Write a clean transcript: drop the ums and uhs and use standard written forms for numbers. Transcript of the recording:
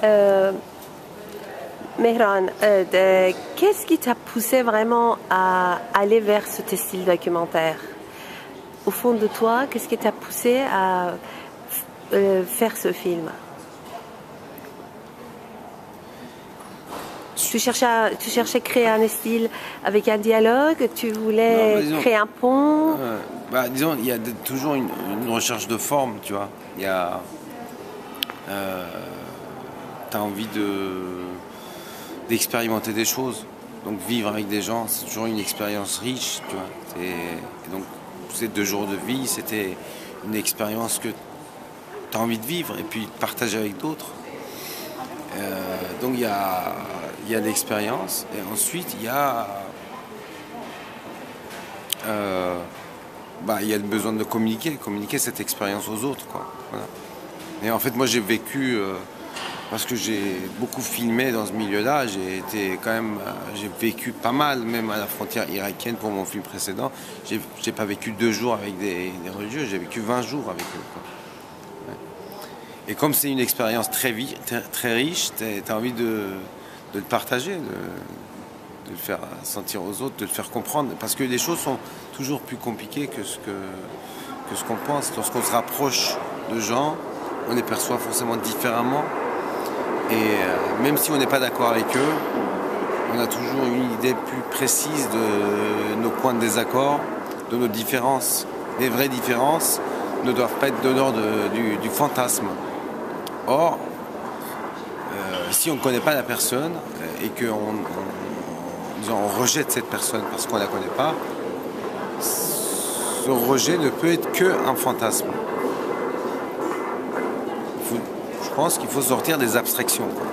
Euh, Mehran, qu'est-ce qui t'a poussé vraiment à aller vers ce style documentaire? Au fond de toi, qu'est-ce qui t'a poussé à faire ce film? Tu cherchais à créer un style avec un dialogue, tu voulais Disons, créer un pont. disons, il y a toujours une recherche de forme, tu vois. Il y a, t'as envie d'expérimenter des choses. Donc vivre avec des gens, c'est toujours une expérience riche, tu vois. Et donc ces 2 jours de vie, c'était une expérience que tu as envie de vivre et puis de partager avec d'autres. Donc il y a l'expérience et ensuite il y a le besoin de communiquer cette expérience aux autres, quoi. Voilà. Et en fait moi j'ai vécu parce que j'ai beaucoup filmé dans ce milieu-là, j'ai vécu pas mal, même à la frontière irakienne pour mon film précédent. J'ai pas vécu 2 jours avec des religieux, j'ai vécu 20 jours avec eux, quoi. Et comme c'est une expérience très riche, t'as envie de le partager, de le faire sentir aux autres, de le faire comprendre. Parce que les choses sont toujours plus compliquées que ce qu'on pense. Lorsqu'on se rapproche de gens, on les perçoit forcément différemment. Et même si on n'est pas d'accord avec eux, on a toujours une idée plus précise de nos points de désaccord, de nos différences. Les vraies différences ne doivent pas être de l'ordre du fantasme. Or, si on ne connaît pas la personne et qu'on on rejette cette personne parce qu'on ne la connaît pas, ce rejet ne peut être qu'un fantasme. Je pense qu'il faut sortir des abstractions, quoi.